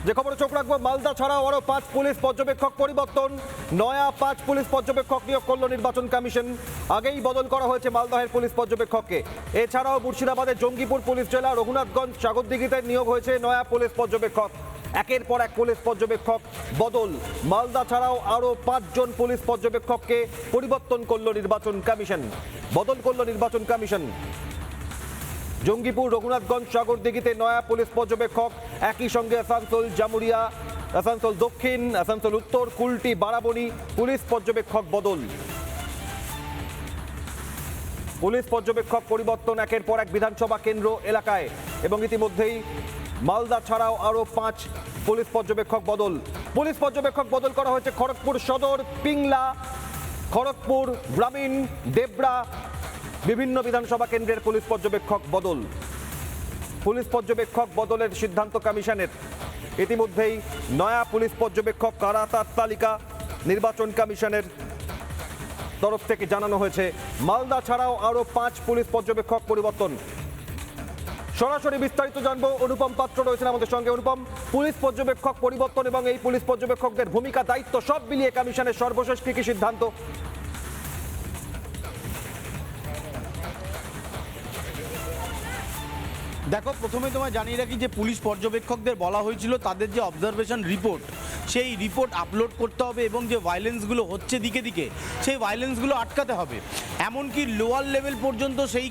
যে খবরে চোখ রাখবো, মালদা ছাড়াও আরো 5 পুলিশ পর্যবেক্ষক পরিবর্তন। নয়া 5 পুলিশ পর্যবেক্ষক নিয়োগ করল নির্বাচন কমিশন। আগেই বদল করা হয়েছে মালদহের পুলিশ পর্যবেক্ষককে। এছাড়াও মুর্শিদাবাদের জঙ্গিপুর পুলিশ জেলা, রঘুনাথগঞ্জ, সাগরদিঘিতে নিয়োগ হয়েছে নয়া পুলিশ পর্যবেক্ষক। একের পর এক পুলিশ পর্যবেক্ষক বদল। মালদা ছাড়াও আরো 5 জন পুলিশ পর্যবেক্ষককে পরিবর্তন করল নির্বাচন কমিশন। বদল করল নির্বাচন কমিশন। জঙ্গিপুর, রঘুনাথগঞ্জ, সাগরদিঘিতে নয়া পুলিশ পর্যবেক্ষক। একই সঙ্গে আসানসোল, জামুরিয়া, আসানসোল দক্ষিণ, আসানসোল উত্তর, কুলটি, বারাবণী পুলিশ পর্যবেক্ষক বদল। পুলিশ পর্যবেক্ষক পরিবর্তন একের পর এক বিধানসভা কেন্দ্র এলাকায়, এবং ইতিমধ্যেই মালদা ছাড়াও আরো 5 পুলিশ পর্যবেক্ষক বদল। পুলিশ পর্যবেক্ষক বদল করা হয়েছে খড়গপুর সদর, পিংলা, খড়গপুর গ্রামীণ, দেবরা, বিভিন্ন বিধানসভা কেন্দ্রের পুলিশ পর্যবেক্ষক বদল। পুলিশ পর্যবেক্ষক বদলের সিদ্ধান্ত কমিশনের। ইতিমধ্যেই নয়া পুলিশ পর্যবেক্ষক কারা তার তালিকা নির্বাচন কমিশনের তরফ থেকে জানানো হয়েছে। মালদা ছাড়াও আরো 5 পুলিশ পর্যবেক্ষক পরিবর্তন। সরাসরি বিস্তারিত জানবো, অনুপম পাত্র রয়েছেন আমাদের সঙ্গে। অনুপম, পুলিশ পর্যবেক্ষক পরিবর্তন এবং এই পুলিশ পর্যবেক্ষকদের ভূমিকা, দায়িত্ব সব মিলিয়ে কমিশনের সর্বশেষ কি সিদ্ধান্ত? দেখো, প্রথমে তোমায় জানিয়ে রাখি যে পুলিশ পর্যবেক্ষকদের বলা হয়েছিল তাদের যে অবজারভেশন রিপোর্ট, সেই রিপোর্ট আপলোড করতে হবে এবং যে ভায়োলেন্সগুলো হচ্ছে দিকে দিকে, সেই ভায়োলেন্সগুলো আটকাতে হবে। এমনকি লোয়ার লেভেল পর্যন্ত সেই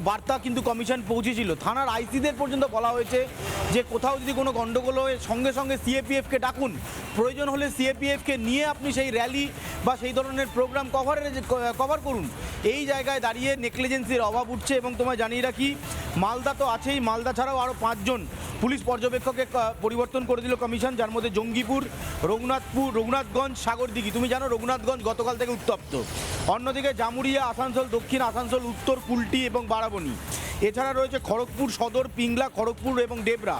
বার্তা কিন্তু কমিশন পৌঁছেছিল। থানার আইসিদের পর্যন্ত বলা হয়েছে যে কোথাও যদি কোনো গণ্ডগোল হয় সঙ্গে সঙ্গে সিএপিএফকে ডাকুন, প্রয়োজন হলে সিএপিএফকে নিয়ে আপনি সেই র্যালি বা সেই ধরনের প্রোগ্রাম কভার করুন। এই জায়গায় দাঁড়িয়ে নেগলিজেন্সির অভাব উঠছে। এবং তোমায় জানিয়ে রাখি, মালদা তো আছেই, মালদা ছাড়াও আরও 5 জন পুলিশ পর্যবেক্ষককে পরিবর্তন করে দিল কমিশন, যার মধ্যে জঙ্গিপুর, রঘুনাথগঞ্জ, সাগরদিঘি। তুমি জানো রঘুনাথগঞ্জ গতকাল থেকে উত্তপ্ত। অন্যদিকে জামুরিয়া, আসানসোল দক্ষিণ, আসানসোল উত্তর, কুলটি এবং বারাবণী। এছাড়া রয়েছে খড়গপুর সদর, পিংলা, খড়গপুর এবং ডেবরা।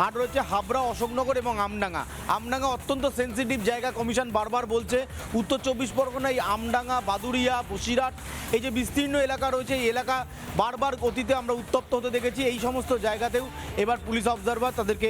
আর রয়েছে হাবড়া, অশোকনগর এবং আমডাঙ্গা। আমডাঙ্গা অত্যন্ত সেন্সিটিভ জায়গা, কমিশন বারবার বলছে। উত্তর 24 পরগনা, এই আমডাঙ্গা, বাদুরিয়া, বসিরহাট, এই যে বিস্তীর্ণ এলাকা রয়েছে, এই এলাকা বারবার অতীতে আমরা উত্তপ্ত হতে দেখেছি। এই সমস্ত জায়গাতেও এবার পুলিশ অবজারভার তাদেরকে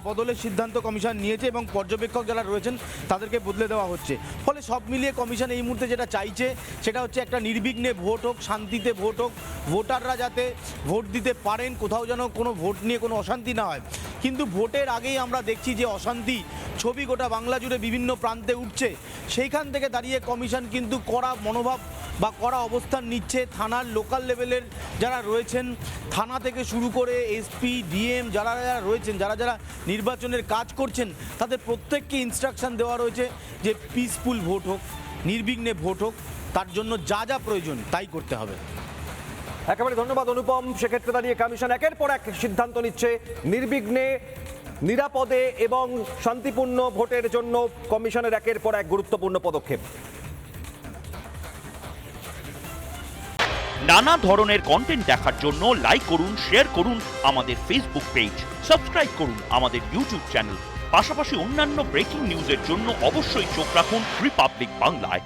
বদলের সিদ্ধান্ত কমিশন নিয়েছে এবং পর্যবেক্ষক যারা রয়েছেন তাদেরকে বদলে দেওয়া হচ্ছে। ফলে সব মিলিয়ে কমিশন এই মুহূর্তে যেটা চাইছে সেটা হচ্ছে একটা নির্বিঘ্নে ভোট হোক, শান্তিতে ভোট হোক, ভোটাররা যাতে ভোট দিতে পারেন, কোথাও যেন কোনো ভোট নিয়ে কোনো অশান্তি না হয়। কিন্তু ভোটের আগেই আমরা দেখছি যে অশান্তি ছবি গোটা বাংলা জুড়ে বিভিন্ন প্রান্তে উঠছে। সেইখান থেকে দাঁড়িয়ে কমিশন কিন্তু কড়া মনোভাব বা কড়া অবস্থান নিচ্ছে। থানার লোকাল লেভেলের যারা রয়েছেন, থানা থেকে শুরু করে এসপি, ডিএম যারা যারা রয়েছেন, যারা যারা নির্বাচনের কাজ করছেন, তাদের প্রত্যেককে ইনস্ট্রাকশন দেওয়া রয়েছে যে পিসফুল ভোট হোক, নির্বিঘ্নে ভোট হোক, তার জন্য যা যা প্রয়োজন তাই করতে হবে। একেবারে ধন্যবাদ অনুপম। সেক্ষেত্রে দাঁড়িয়ে কমিশন একের পর এক সিদ্ধান্ত নিচ্ছে নির্বিঘ্নে, নিরাপদে এবং শান্তিপূর্ণ ভোটের জন্য কমিশনের একের পর এক গুরুত্বপূর্ণ পদক্ষেপ। নানা ধরনের কন্টেন্ট দেখার জন্য লাইক করুন, শেয়ার করুন আমাদের ফেসবুক পেজ, সাবস্ক্রাইব করুন আমাদের ইউটিউব চ্যানেল। পাশাপাশি অন্যান্য ব্রেকিং নিউজের জন্য অবশ্যই চোখ রাখুন রিপাবলিক বাংলায়।